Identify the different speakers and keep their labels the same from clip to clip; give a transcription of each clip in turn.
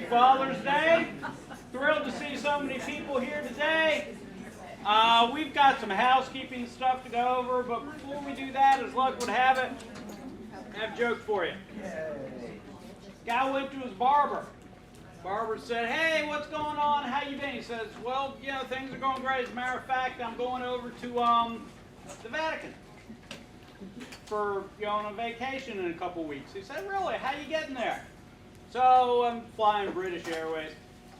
Speaker 1: Happy Father's Day. Thrilled to see so many people here today. We've got some housekeeping stuff to go over, but before we do that, as luck would have it, I have a joke for you. Guy went to his barber. Barber said, "Hey, what's going on? How you been?" He says, "Well, you know, things are going great. As a matter of fact, I'm going over to the Vatican for on a vacation in a couple weeks." He said, "Really? How you getting there?" "So I'm flying British Airways."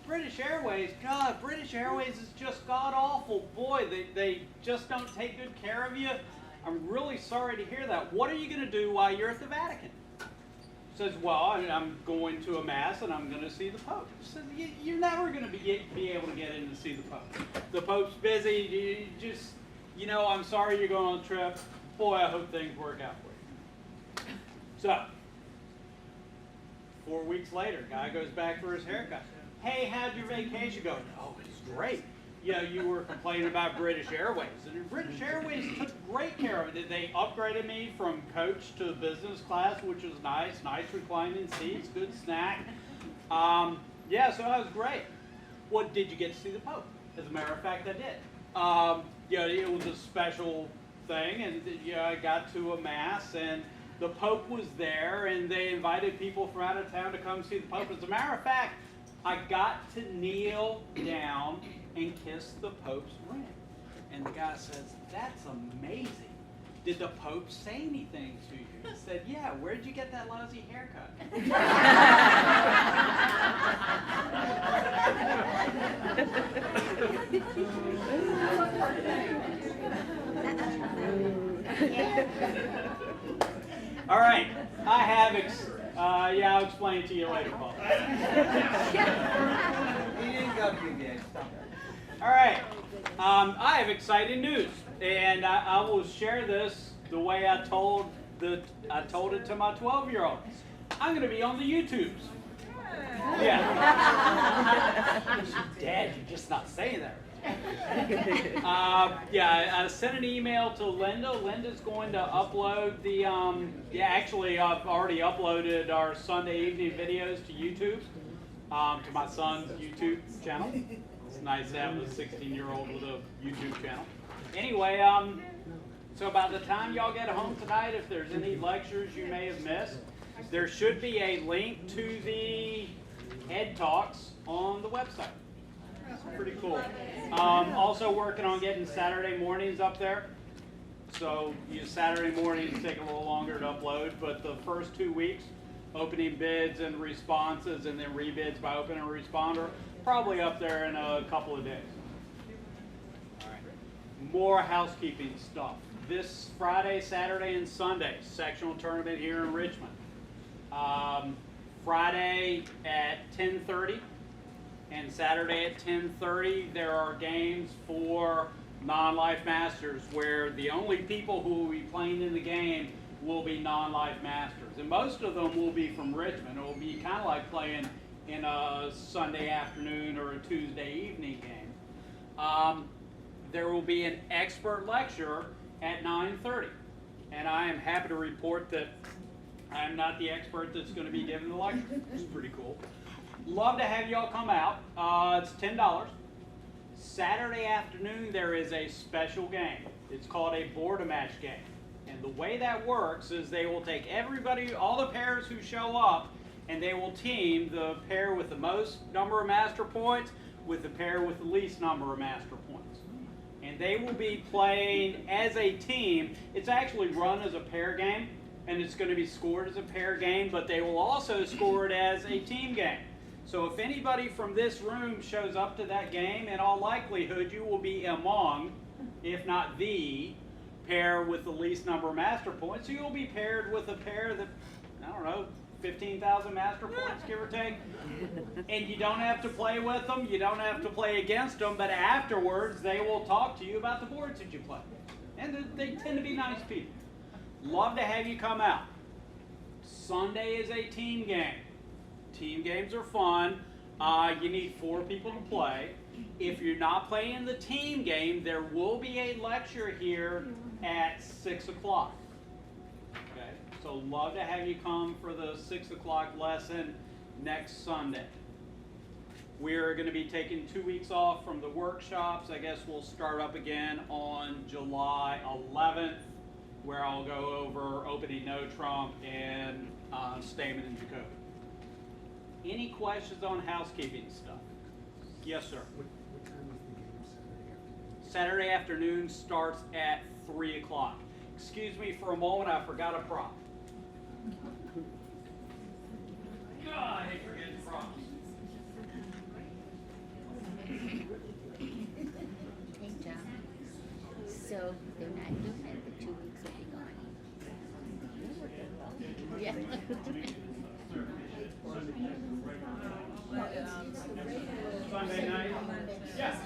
Speaker 1: British Airways, God, British Airways is just god-awful. Boy, they just don't take good care of you. I'm really sorry to hear that. What are you going to do while you're at the Vatican? Says, "Well, I'm going to a mass and I'm going to see the Pope." Says, "You're never going to be able to get in to see the Pope. The Pope's busy. I'm sorry you're going on a trip. Boy, I hope things work out for you." So, 4 weeks later, guy goes back for his haircut. "Hey, how'd your vacation go?" "Oh, it's great. You were complaining about British Airways." And British Airways took great care of it. They upgraded me from coach to business class, which was nice reclining seats, good snack. So that was great. "What, did you get to see the Pope?" As a matter of fact, I did. It was a special thing, and I got to a mass, and the Pope was there, and they invited people from out of town to come see the Pope. As a matter of fact, I got to kneel down and kiss the Pope's ring. And the guy says, "That's amazing. Did the Pope say anything to you?" I said, "Yeah, where'd you get that lousy haircut?" All right, I'll explain it to you later, Paul. All right, I have exciting news, and I will share this the way I told it to my 12-year-old. I'm going to be on the YouTubes. Yeah. Dad, you're just not saying that. I sent an email to Linda. Linda's going to upload the, actually I've already uploaded our Sunday evening videos to YouTube, to my son's YouTube channel. It's nice to have a 16-year-old with a YouTube channel. Anyway, so by the time y'all get home tonight, if there's any lectures you may have missed, there should be a link to the Ed Talks on the website. That's pretty cool. Also working on getting Saturday mornings up there. So Saturday mornings take a little longer to upload, but the first 2 weeks, opening bids and responses, and then rebids by opener and responder, probably up there in a couple of days. All right. More housekeeping stuff. This Friday, Saturday, and Sunday, sectional tournament here in Richmond. Friday at 10:30. And Saturday at 10:30, there are games for non-life masters, where the only people who will be playing in the game will be non-life masters. And most of them will be from Richmond. It will be kind of like playing in a Sunday afternoon or a Tuesday evening game. There will be an expert lecture at 9:30. And I am happy to report that I am not the expert that's going to be giving the lecture. It's pretty cool. Love to have y'all come out. It's $10. Saturday afternoon, there is a special game. It's called a board-a-match game. And the way that works is they will take everybody, all the pairs who show up, and they will team the pair with the most number of master points with the pair with the least number of master points. And they will be playing as a team. It's actually run as a pair game, and it's going to be scored as a pair game, but they will also score it as a team game. So if anybody from this room shows up to that game, in all likelihood you will be among, if not the, pair with the least number of master points. So you'll be paired with a pair that, I don't know, 15,000 master points, give or take. And you don't have to play with them, you don't have to play against them, but afterwards they will talk to you about the boards that you play. And they tend to be nice people. Love to have you come out. Sunday is a team game. Team games are fun. You need 4 people to play. If you're not playing the team game, there will be a lecture here at 6 o'clock. Okay, so love to have you come for the 6 o'clock lesson next Sunday. We're going to be taking 2 weeks off from the workshops. I guess we'll start up again on July 11th, where I'll go over opening no trump and Stamen and Jacoby. Any questions on housekeeping stuff? Yes, sir.
Speaker 2: What time is the game
Speaker 1: Saturday afternoon starts at 3 o'clock. Excuse me for a moment, I forgot a prop. God, I hate forgetting props.
Speaker 3: Hey, John. So they're not doing it, the 2 weeks will be gone. Yeah.
Speaker 1: Sunday night? Yes.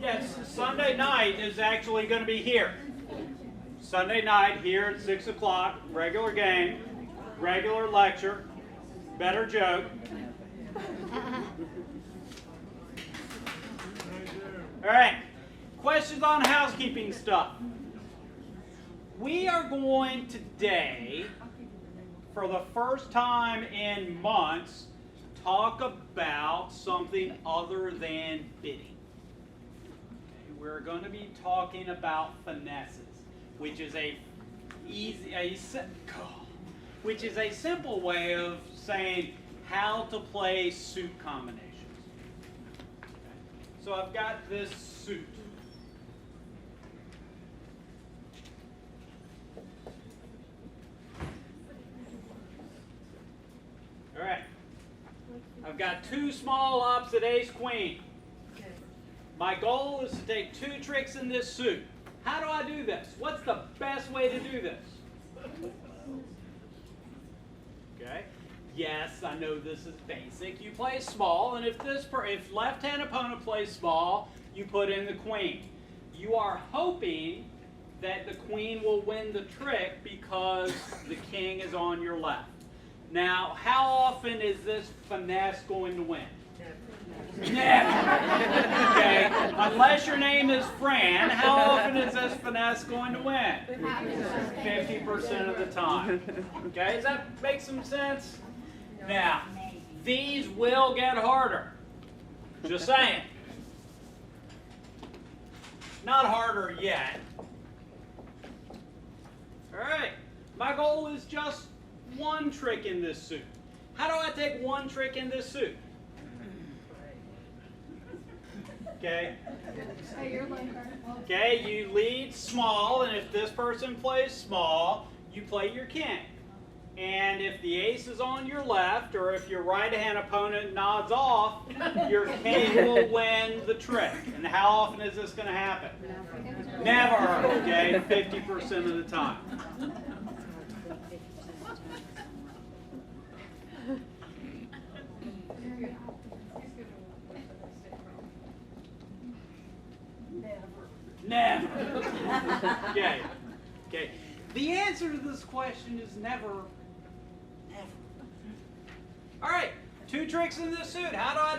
Speaker 1: Yes, Sunday night is actually going to be here. Sunday night here at 6 o'clock, regular game, regular lecture, better joke. All right, questions on housekeeping stuff. We are going today, for the first time in months, talk about something other than bidding. We're going to be talking about finesses, which is a simple way of saying how to play suit combinations. So I've got this suit. All right. I've got two small opposite ace queen. My goal is to take 2 tricks in this suit. How do I do this? What's the best way to do this? Okay. Yes, I know this is basic. You play small, and if left-hand opponent plays small, you put in the queen. You are hoping that the queen will win the trick because the king is on your left. Now, how often is this finesse going to win? Never. Okay. Unless your name is Fran, how often is this finesse going to win? 50% of the time. Okay, does that make some sense? Now, these will get harder. Just saying. Not harder yet. All right. My goal is just 1 trick in this suit. How do I take 1 trick in this suit? Okay. Okay, you lead small, and if this person plays small, you play your king. And if the ace is on your left, or if your right-hand opponent nods off, your king will win the trick. And how often is this going to happen? Never. Okay, 50% of the time. Never. Okay. Okay. The answer to this question is never. Never. All right. 2 tricks in this suit. How do I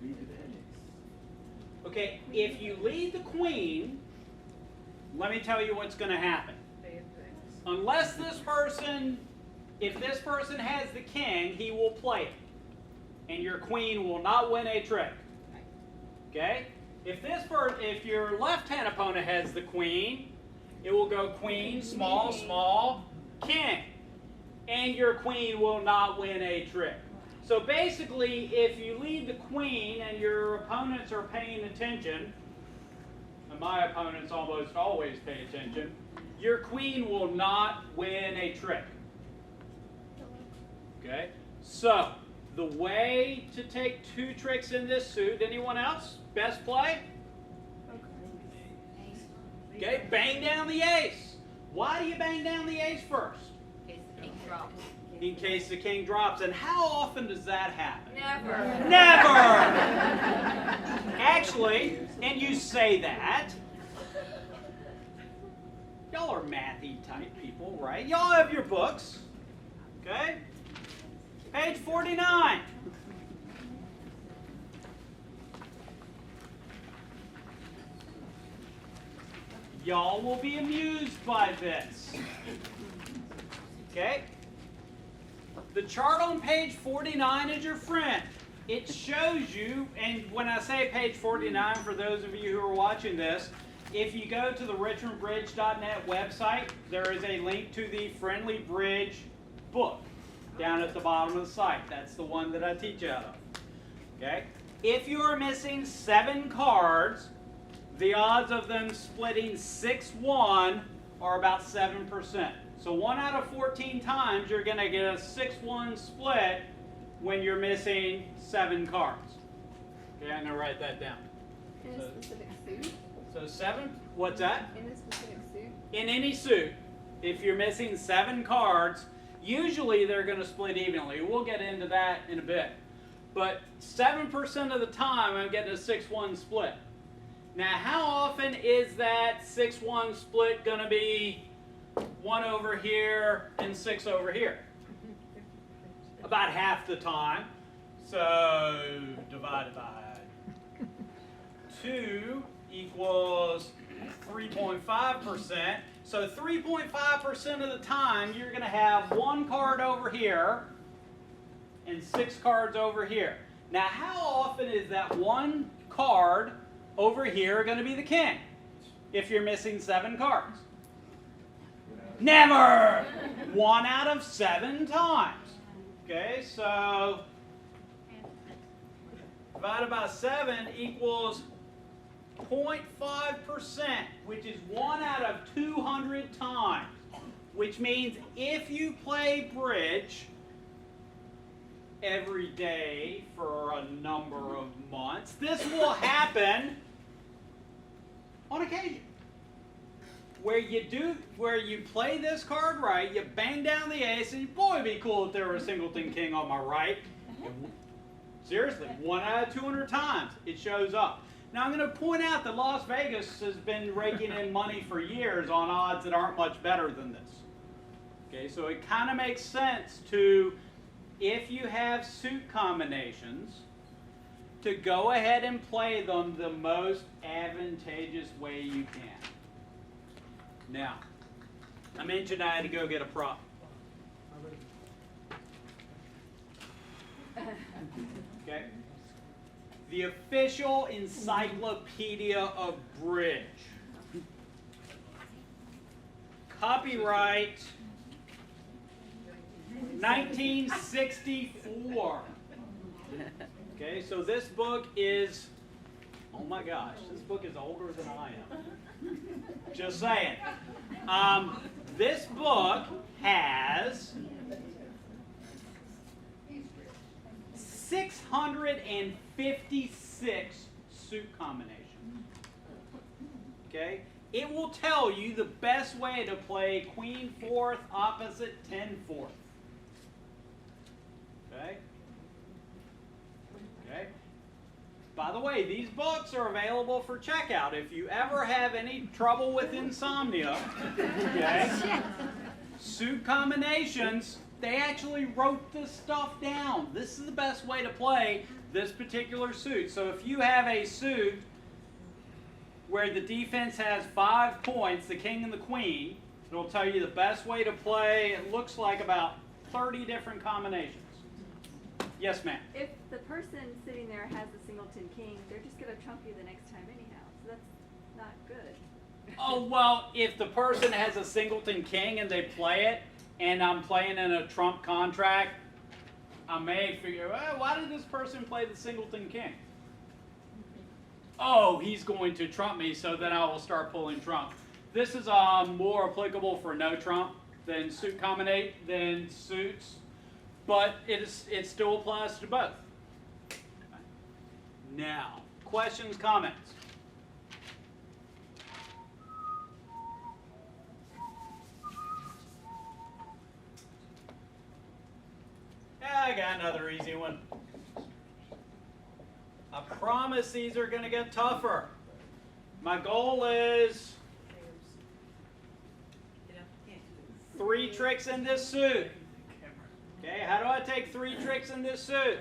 Speaker 1: do it? Okay. If you lead the queen, let me tell you what's going to happen. Unless this person, if this person has the king, he will play it, and your queen will not win a trick. Okay. If your left-hand opponent has the queen, it will go queen, small, small, king. And your queen will not win a trick. So basically, if you lead the queen and your opponents are paying attention, and my opponents almost always pay attention, your queen will not win a trick. Okay? So, the way to take 2 tricks in this suit, anyone else? Best play? Okay, bang down the ace. Why do you bang down the ace first?
Speaker 3: In case the king drops.
Speaker 1: In case the king drops. And how often does that happen?
Speaker 3: Never.
Speaker 1: Never! Actually, and you say that, y'all are mathy type people, right? Y'all have your books. Okay? Page 49. Y'all will be amused by this. Okay? The chart on page 49 is your friend. It shows you, and when I say page 49, for those of you who are watching this, if you go to the richmondbridge.net website, there is a link to the Friendly Bridge book down at the bottom of the site. That's the one that I teach out of. Okay? If you are missing 7 cards, the odds of them splitting 6-1 are about 7%. So 1 out of 14 times you're going to get a 6-1 split when you're missing 7 cards. Okay, I'm going to write that down.
Speaker 4: In a specific suit?
Speaker 1: So 7, what's that?
Speaker 4: In a specific suit?
Speaker 1: In any suit, if you're missing 7 cards, usually they're going to split evenly. We'll get into that in a bit. But 7% of the time I'm getting a 6-1 split. Now how often is that 6-1 split going to be 1 over here and 6 over here? About half the time. So divided by 2 equals 3.5%. So 3.5% of the time you're going to have 1 card over here and 6 cards over here. Now how often is that 1 card over here going to be the king if you're missing 7 cards? Never! 1 out of 7 times. Okay, so divided by 7 equals 0.5%, which is 1 out of 200 times. Which means if you play bridge every day for a number of months, this will happen on occasion. Where you play this card right, you bang down the ace, and boy, it'd be cool if there were a singleton king on my right. Seriously, 1 out of 200 times it shows up. Now I'm going to point out that Las Vegas has been raking in money for years on odds that aren't much better than this. Okay, so it kind of makes sense to, if you have suit combinations, to go ahead and play them the most advantageous way you can. Now, I mentioned I had to go get a prop. Okay? The official encyclopedia of bridge. Copyright 1964. Okay, so this book is, oh my gosh, this book is older than I am. Just saying. This book has 656 suit combinations. Okay? It will tell you the best way to play Queen 4th opposite 10-4. Okay? Okay? By the way, these books are available for checkout. If you ever have any trouble with insomnia, okay, suit combinations, they actually wrote this stuff down. This is the best way to play this particular suit. So if you have a suit where the defense has 5 points, the king and the queen, it'll tell you the best way to play. It looks like about 30 different combinations. Yes, ma'am.
Speaker 4: If the person sitting there has a singleton king, they're just going to trump you the next time anyhow. So that's not good.
Speaker 1: Oh, well, if the person has a singleton king and they play it, and I'm playing in a trump contract, I may figure, well, why did this person play the singleton king? Oh, he's going to trump me, so then I will start pulling trump. This is more applicable for no trump than suits. But it still applies to both. Now, questions, comments? Yeah, I got another easy one. I promise these are going to get tougher. My goal is 3 tricks in this suit. Okay, how do I take 3 tricks in this suit?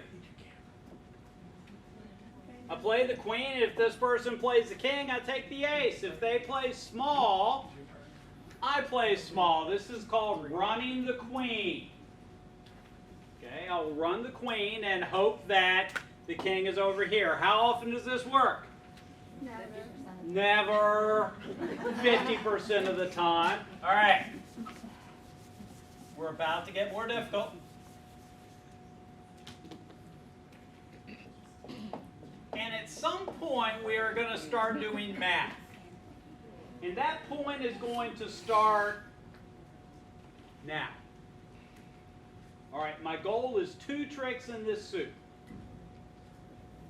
Speaker 1: I play the queen. If this person plays the king, I take the ace. If they play small, I play small. This is called running the queen. Okay, I'll run the queen and hope that the king is over here. How often does this work? Never. 50% of the time. All right. We're about to get more difficult. And at some point, we are going to start doing math. And that point is going to start now. All right, my goal is 2 tricks in this suit.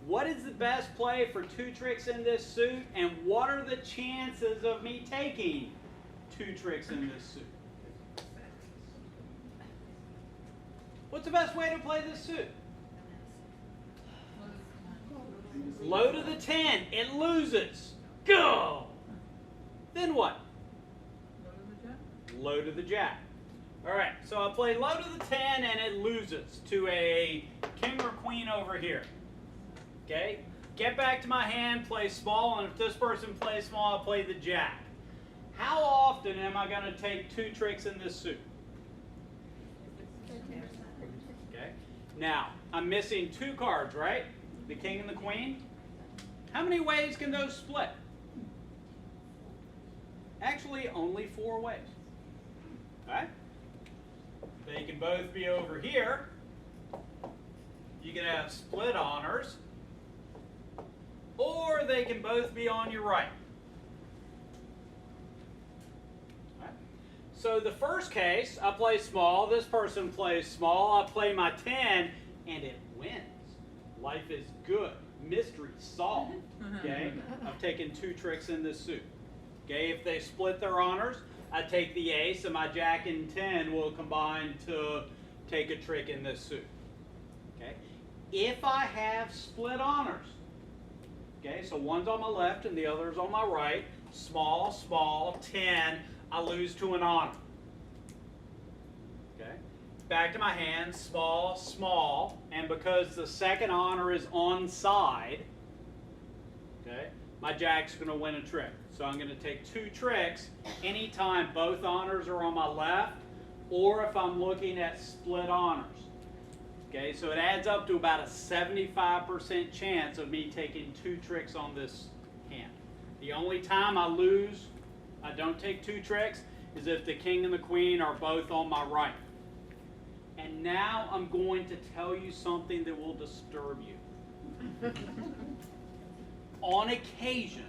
Speaker 1: What is the best play for 2 tricks in this suit, and what are the chances of me taking 2 tricks in this suit? What's the best way to play this suit? Low to the 10. It loses. Go! Then what? Low to the jack. All right, so I play low to the 10 and it loses to a king or queen over here. Okay? Get back to my hand, play small, and if this person plays small, I'll play the jack. How often am I going to take 2 tricks in this suit? Okay? Now, I'm missing 2 cards, right? The king and the queen. How many ways can those split? Actually, only 4 ways. Right? They can both be over here. You can have split honors. Or they can both be on your right. Right? So the first case, I play small. This person plays small. I play my 10, and it wins. Life is good. Mystery solved. Okay? I've taken 2 tricks in this suit. Okay? If they split their honors, I take the ace, and my jack and 10 will combine to take a trick in this suit. Okay? If I have split honors, okay, so one's on my left and the other's on my right, small, small, 10, I lose to an honor. Okay? Back to my hand, small, small, and because the second honor is on side, okay, my jack's going to win a trick. So I'm going to take 2 tricks anytime both honors are on my left or if I'm looking at split honors. Okay, so it adds up to about a 75% chance of me taking 2 tricks on this hand. The only time I lose, I don't take 2 tricks, is if the king and the queen are both on my right. And now I'm going to tell you something that will disturb you. On occasion,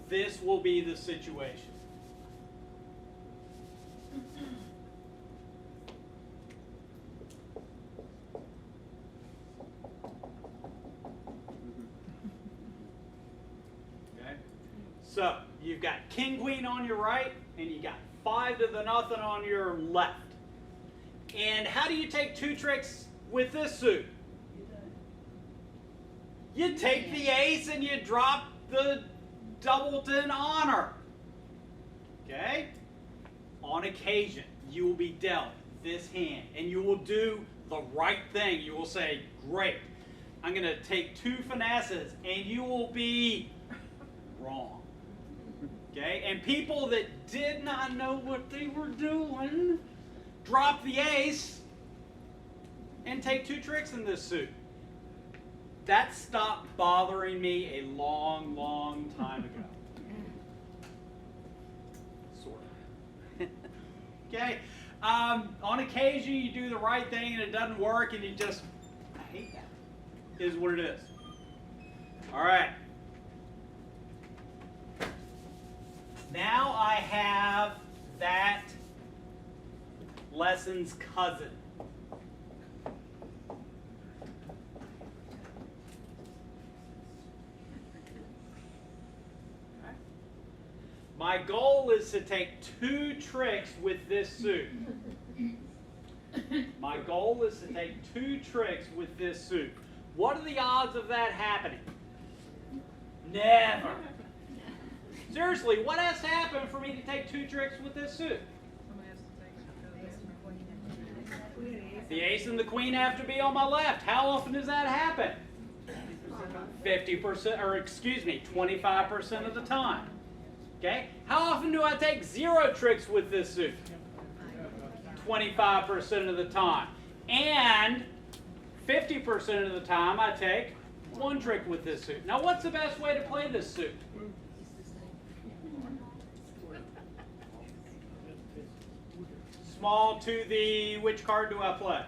Speaker 1: this will be the situation. Okay? So, you've got king, queen on your right, and you got 5 to the nothing on your left. And how do you take 2 tricks with this suit? You take the ace and you drop the doubleton honor. Okay? On occasion, you will be dealt this hand, and you will do the right thing. You will say, great, I'm going to take 2 finesses, and you will be wrong. Okay? And people that did not know what they were doing drop the ace and take 2 tricks in this suit. That stopped bothering me a long, long time ago. Sort of. Okay? On occasion, you do the right thing and it doesn't work and you just, I hate that, is what it is. All right. Now I have that lesson's cousin. My goal is to take 2 tricks with this suit. My goal is to take 2 tricks with this suit. What are the odds of that happening? Never. Seriously, what has to happen for me to take 2 tricks with this suit? The ace and the queen have to be on my left. How often does that happen? 50%, or excuse me, 25% of the time. Okay? How often do I take 0 tricks with this suit? 25% of the time. And 50% of the time I take one trick with this suit. Now what's the best way to play this suit? Small to the, which card do I play?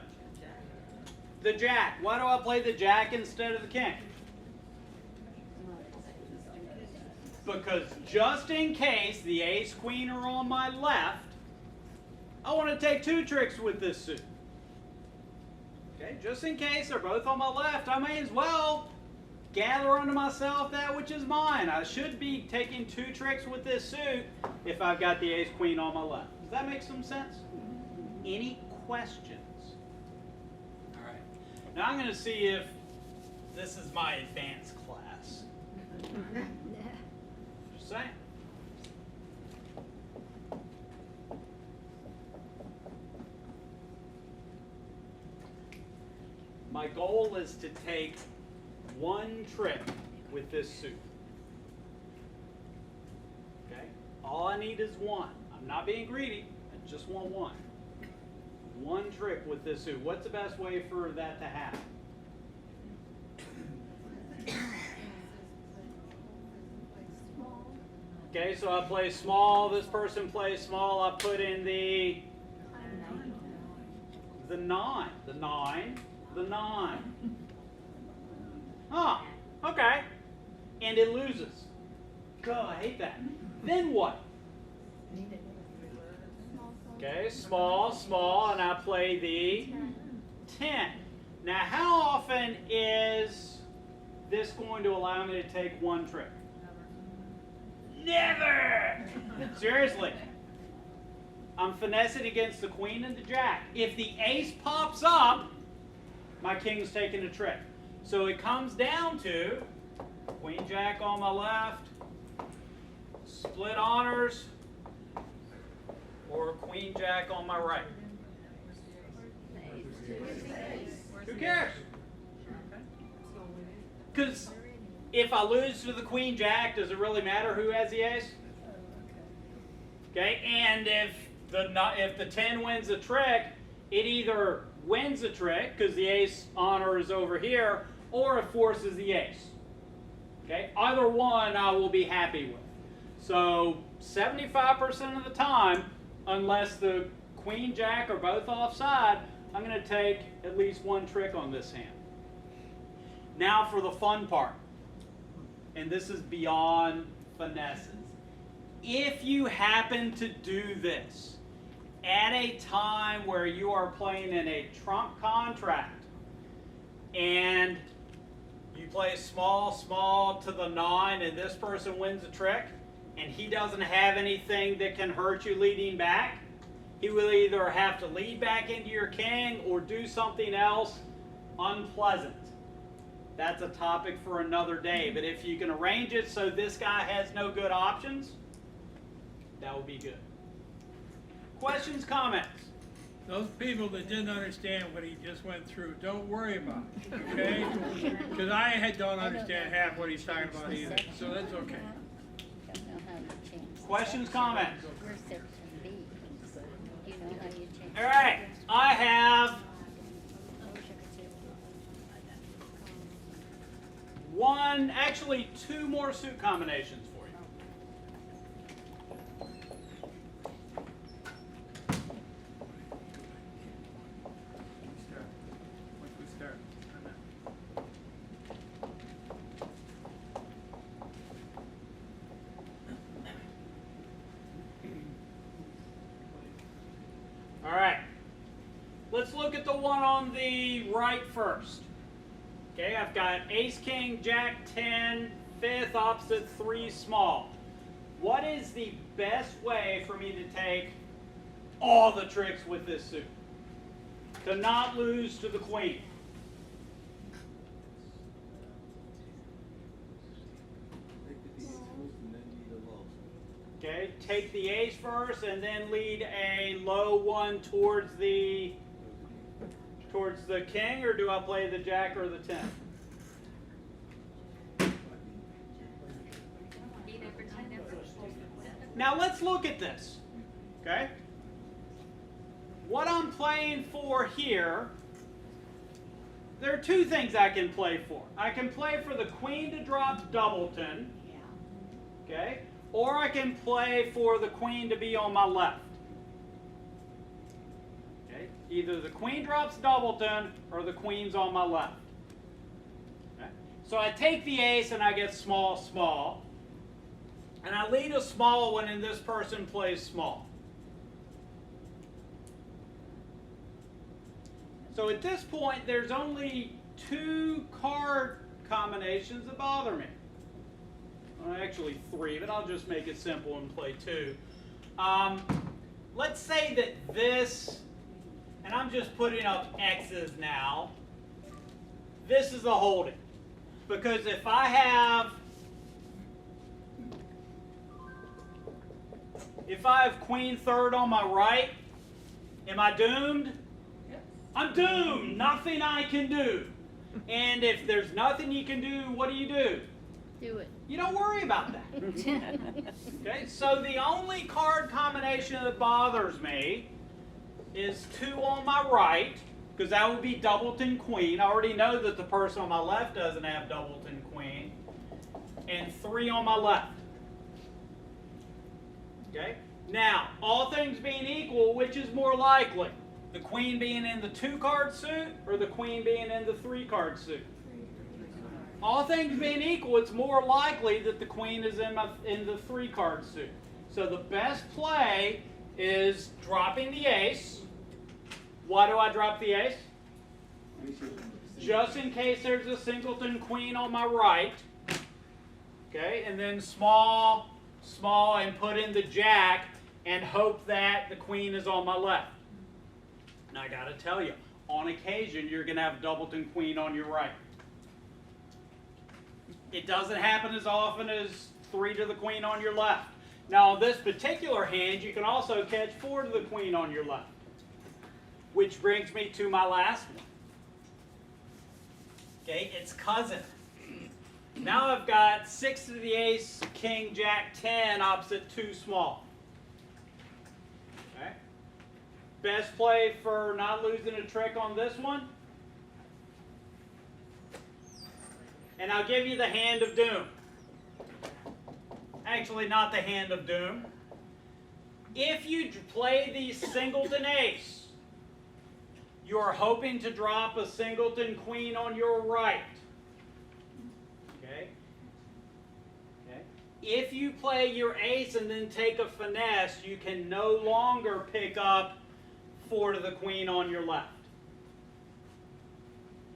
Speaker 1: The jack. Why do I play the jack instead of the king? Because just in case the ace, queen are on my left, I want to take two tricks with this suit. Okay, just in case they're both on my left, I may as well gather unto myself that which is mine. I should be taking two tricks with this suit if I've got the ace, queen on my left. Does that make some sense? Any questions? All right. Now I'm going to see if this is my advanced class. Just saying. My goal is to take one trick with this suit. Okay? All I need is one. I'm not being greedy. I just want one. One trick with this suit. What's the best way for that to happen? Okay, so I play small. This person plays small. I put in the 9. The 9. The 9. Huh. Okay. And it loses. God, I hate that. Then what? Okay, small, small, and I play the 10. Now, how often is this going to allow me to take one trick? Never! Seriously. I'm finessing against the queen and the jack. If the ace pops up, my king's taking a trick. So it comes down to queen jack on my left, split honors, or queen jack on my right. Who cares? Because if I lose to the queen jack, does it really matter who has the ace? Okay, and if the 10 wins a trick, it either wins a trick because the ace honor is over here, or it forces the ace. Okay, either one I will be happy with. So 75% of the time, unless the queen jack are both offside, I'm going to take at least one trick on this hand. Now for the fun part, and this is beyond finesses. If you happen to do this at a time where you are playing in a trump contract and you play small, small to the 9 and this person wins a trick and he doesn't have anything that can hurt you leading back, he will either have to lead back into your king or do something else unpleasant. That's a topic for another day. But if you can arrange it so this guy has no good options, that would be good. Questions, comments?
Speaker 5: Those people that didn't understand what he just went through, don't worry about it, okay? Because don't understand half what he's talking about either, so that's okay.
Speaker 3: Don't know how you change.
Speaker 1: Questions, comments?
Speaker 3: We're section B. Do you know how you change?
Speaker 1: All right, I have actually two more suit combinations for you.
Speaker 5: Once we start.
Speaker 1: All right, let's look at the one on the right first. Okay, I've got ace, king, jack, 10, 5th, opposite, 3, small. What is the best way for me to take all the tricks with this suit? To not lose to the queen. Okay, take the ace first and then lead a low one towards the king, or do I play the jack or the 10? Now let's look at this. Okay? What I'm playing for here there are two things I can play for. I can play for the queen to drop doubleton, okay? Or I can play for the queen to be on my left. Okay? Either the queen drops doubleton or the queen's on my left. Okay? So I take the ace and I get small, small. And I lead a small one and this person plays small. So at this point, there's only two card combinations that bother me. Well, actually three, but I'll just make it simple and play two. Let's say that this, and I'm just putting up X's now, this is a holding. Because if I have queen third on my right, am I doomed? I'm doomed. Nothing I can do. And if there's nothing you can do, what do?
Speaker 3: Do it.
Speaker 1: You don't worry about that. Okay, so the only card combination that bothers me is 2 on my right, because that would be doubleton queen. I already know that the person on my left doesn't have doubleton queen. And 3 on my left. Okay? Now, all things being equal, which is more likely? The queen being in the 2-card suit or the queen being in the 3-card suit? All things being equal, it's more likely that the queen is in the 3-card suit. So the best play is dropping the ace. Why do I drop the ace? Just in case there's a singleton queen on my right. Okay, and then small, small, and put in the jack and hope that the queen is on my left. And I got to tell you, on occasion, you're going to have doubleton queen on your right. It doesn't happen as often as 3 to the queen on your left. Now, on this particular hand, you can also catch 4 to the queen on your left. Which brings me to my last one. Okay, it's cousin. Now I've got 6 to the ace, king, jack, 10, opposite 2 small. Okay. Best play for not losing a trick on this one. And I'll give you the hand of doom. Actually, not the hand of doom. If you play the singleton ace, you are hoping to drop a singleton queen on your right. Okay? Okay? If you play your ace and then take a finesse, you can no longer pick up 4 to the queen on your left.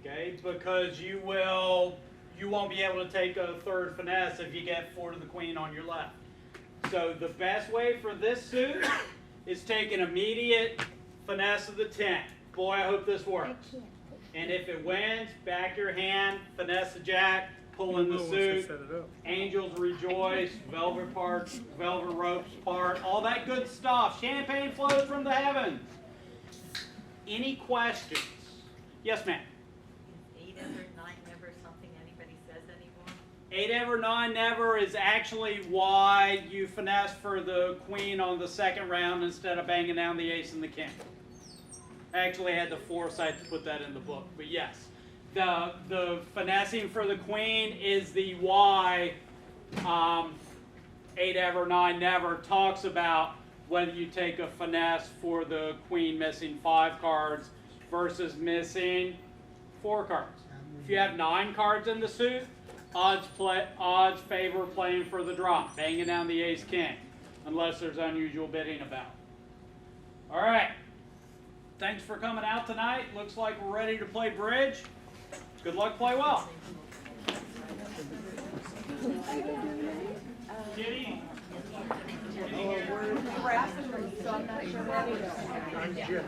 Speaker 1: Okay? Because you won't be able to take a third finesse if you get 4 to the queen on your left. So the best way for this suit is take an immediate finesse of the 10. Boy, I hope this works. And if it wins, back your hand, finesse the jack, pull in the suit, angels rejoice, velvet ropes part, all that good stuff. Champagne flows from the heavens. Any questions? Yes, ma'am.
Speaker 6: 8 ever, 9 never, something anybody says anymore?
Speaker 1: 8 ever, 9 never is actually why you finesse for the queen on the second round instead of banging down the ace and the king. I actually had the foresight to put that in the book, but yes. The finessing for the queen is the why 8 ever, 9 never talks about whether you take a finesse for the queen missing 5 cards versus missing 4 cards. If you have 9 cards in the suit, odds favor playing for the drop, banging down the ace king, unless there's unusual bidding about. All right. Thanks for coming out tonight. Looks like we're ready to play bridge. Good luck, play well. Kitty?
Speaker 4: We're harassing her, so I'm not sure what it is.
Speaker 2: I'm Jim.